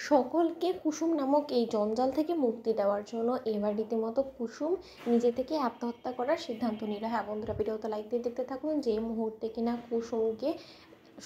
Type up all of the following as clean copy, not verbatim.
সকলকে কুসুম নামক এই জঞ্জাল থেকে মুক্তি দেওয়ার জন্য এবার রীতিমতো কুসুম নিজে থেকে আত্মহত্যা করার সিদ্ধান্ত নিল। হ্যাঁ বন্ধুরা, ভিডিওতে লাইক দিয়ে দেখতে থাকুন। যে মুহূর্তে কিনা কুসুমকে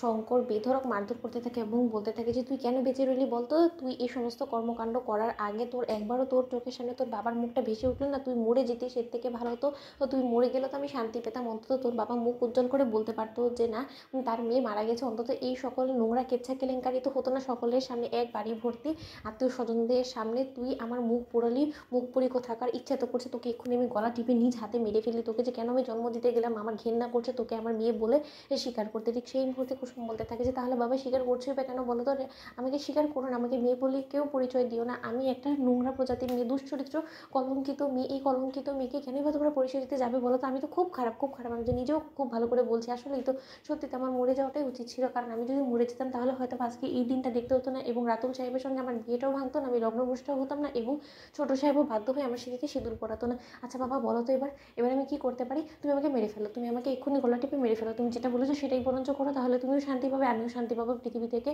শঙ্কর বেধড়ক মারধর করতে থাকে এবং বলতে থাকে যে তুই কেন বেঁচে রইলি বলতো, তুই এই সমস্ত কর্মকাণ্ড করার আগে তোর একবারও তোর চোখের সামনে তোর বাবার মুখটা ভেসে উঠলো না? তুই মরে যেতিস, এর থেকে ভালো হতো। তো তুই মরে গেলে তো আমি শান্তি পেতাম, অন্তত তোর বাবা মুখ উজ্জ্বল করে বলতে পারতো যে না তার মেয়ে মারা গেছে। অন্তত এই সকল নোংরা কেচ্ছা কেলেঙ্কারি তো হতো না সকলের সামনে, এক বাড়ি ভর্তি আত্মীয় স্বজনদের সামনে তুই আমার মুখ পোড়ালি। মুখ পুড়ি থাকার ইচ্ছা তো করছে, তোকে এক্ষুনি আমি গলা টিপে নিজ হাতে মেরে ফেলি। তোকে যে কেন আমি জন্ম দিতে গেলাম আমার ঘেন্না করছে তোকে আমার মেয়ে বলে স্বীকার করতে। ঠিক সেই মুহূর্তে কুসুম বলতে থাকে যে তাহলে বাবা স্বীকার করছোই বা কেন বলো তো? আমাকে স্বীকার করো না, আমাকে মেয়ে বলে কেউ পরিচয় দিও না। আমি একটা নোংরা প্রজাতির মেয়ে, দুশ্চরিত্র, কলঙ্কিত মেয়ে। এই কলঙ্কিত মেয়েকে কেনই বা তোমরা পরিচয় দিতে যাবে বলো তো? আমি তো খুব খারাপ, খুব খারাপ। আমি তো নিজেও খুব ভালো করে বলছি। আসলেই তো সত্যি তো আমার মরে যাওয়াটাই উচিত ছিল, কারণ আমি যদি মরে যেতাম তাহলে হয়তো আজকে এই দিনটা দেখতে হতো না এবং রাতুল সাহেবের সঙ্গে আমার বিয়েটাও ভাঙতো না, আমি লগ্নভ্রষ্টও হতাম না এবং ছোটো সাহেবও বাধ্য হয়ে আমার সিঁথিতে সিঁদুর পরাতো না। আচ্ছা বাবা বলো তো এবার এবার আমি কী করতে পারি? তুমি আমাকে মেরে ফেলো, তুমি আমাকে এক্ষুনি গলা টিপে মেরে ফেলো। তুমি যেটা বলেছো সেটাই বরঞ্চ করো, তাহলে তুমিও শান্তি পাবে আমিও শান্তি পাবো। পৃথিবী থেকে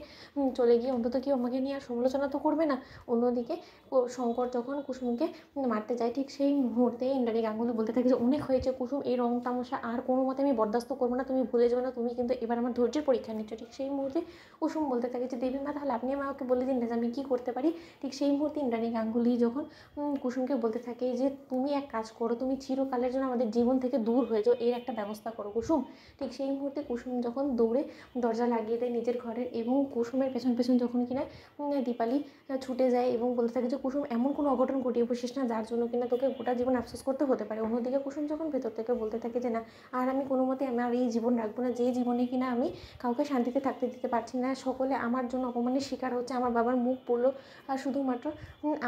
চলে গিয়ে অন্তত কেউ আমাকে নিয়ে আর সমালোচনা তো করবে না। অন্যদিকে শঙ্কর যখন কুসুমকে মারতে যায় ঠিক সেই মুহূর্তে ইন্দ্রাণী গাঙ্গুলি বলতে থাকে যে অনেক হয়েছে কুসুম, এই রং তামাশা আর কোনো মতে আমি বরদাস্ত করবো না। তুমি ভুলে যাবে না, তুমি কিন্তু এবার আমার ধৈর্যের পরীক্ষা নিচ্ছ। ঠিক সেই মুহূর্তে কুসুম বলতে থাকে যে দেবী মা তাহলে আপনি আমাকে বলে দিন না যে আমি কী করতে পারি। ঠিক সেই মুহূর্তে ইন্দ্রাণী গাঙ্গুলি যখন কুসুমকে বলতে থাকে যে তুমি এক কাজ করো, তুমি চিরকালের জন্য আমাদের জীবন থেকে দূর হয়ে যাও, এর একটা ব্যবস্থা করো কুসুম। ঠিক সেই মুহূর্তে কুসুম যখন দৌড়ে দরজা লাগিয়ে দেয় নিজের ঘরের এবং কুসুমের পেছন পেছন যখন কিনা দীপালি ছুটে যায় এবং বলতে থাকে যে কুসুম এমন কোনো অঘটন ঘটিয়ে বসিস না যার জন্য কিনা তোকে গোটা জীবন আফসোস করতে হতে পারে। অন্যদিকে কুসুম যখন ভেতর থেকে বলতে থাকে যে না আর আমি কোনো মতে আমার এই জীবন রাখবো না, যে জীবনে কিনা আমি কাউকে শান্তিতে থাকতে দিতে পারছি না, সকলে আমার জন্য অপমানের শিকার হচ্ছে। আমার বাবার মুখ পড়লো আর শুধুমাত্র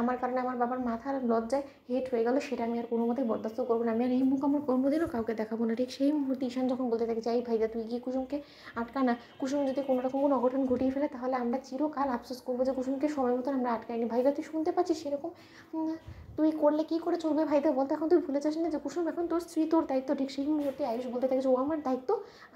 আমার কারণে আমার বাবার মাথার লজ্জায় হেট হয়ে গেল, সেটা আমি আর কোনো মতেই বরদাস্ত করবো না। আমি আর এই মুখ আমার কোনোদিনও কাউকে দেখাবো না। ঠিক সেই মুহূর্তে ঈশান যখন বলতে থাকে যাই ভাইয়া তুই গিয়ে কুসুমকে আটকা না, কুসুম যদি কোনো রকম কোনো অঘটন ঘটিয়ে ফেলে তাহলে আমরা চিরকাল আফসোস করবো যে কুসুমকে সময় মতন আমরা আটকাইনি। ভাইয়া তুই শুনতে পাচ্ছিস সেরকম তুই করলে কী করে চলবে ভাইদা বলতে? এখন তুই ভুলে যাস না যে কুসুম এখন তোর স্ত্রী, তোর দায়িত্ব। ঠিক সেই মুহূর্তে আয়ুষ বলতে থাকে যে ও আমার দায়িত্ব,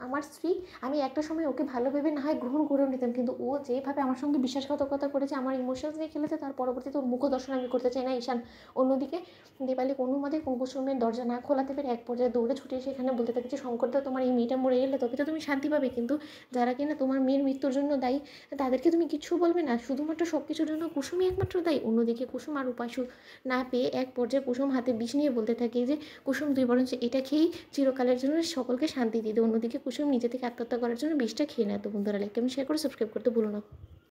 আমার স্ত্রী। আমি একটা সময় ওকে ভালো ভেবে না হয় গ্রহণ করেও নিতাম, কিন্তু ও যেভাবে আমার সঙ্গে বিশ্বাসঘাতকতা করেছে, আমার ইমোশনস নিয়ে খেলেছে, তার পরবর্তীতে ওর মুখ দর্শন আমি করতে চাই না ঈশান। অন্যদিকে দীপালি কোনো মতে কুসুমের দরজা না খোলাতে পেরে এক পর্যায়ে দৌড়ে ছুটে এসে এখানে বলতে থাকে যে শঙ্করদা তোমার এই মেয়েটা মরে গেলে তবে তো তুমি শান্তি পাবে, কিন্তু যারা কিনা তোমার মেয়ের মৃত্যুর জন্য দায়ী তাদেরকে তুমি কিচ্ছু বলবে না, শুধুমাত্র সব কিছুর জন্য কুসুমই একমাত্র দায়ী। অন্যদিকে কুসুম আর উপায় না পেয়ে এক পর্যায়ে কুসুম হাতে বিষ নিয়ে বলতে থাকে যে কুসুম তুই বরঞ্চ এটা খেয়েই চিরকালের জন্য সকলকে শান্তি দিয়ে দে। অন্যদিকে কুসুম নিজে থেকে আত্মহত্যা করার জন্য বিষটা খেয়ে নেয়। তো বন্ধুরা লাইক এবং শেয়ার করে সাবস্ক্রাইব করতে ভুলো না।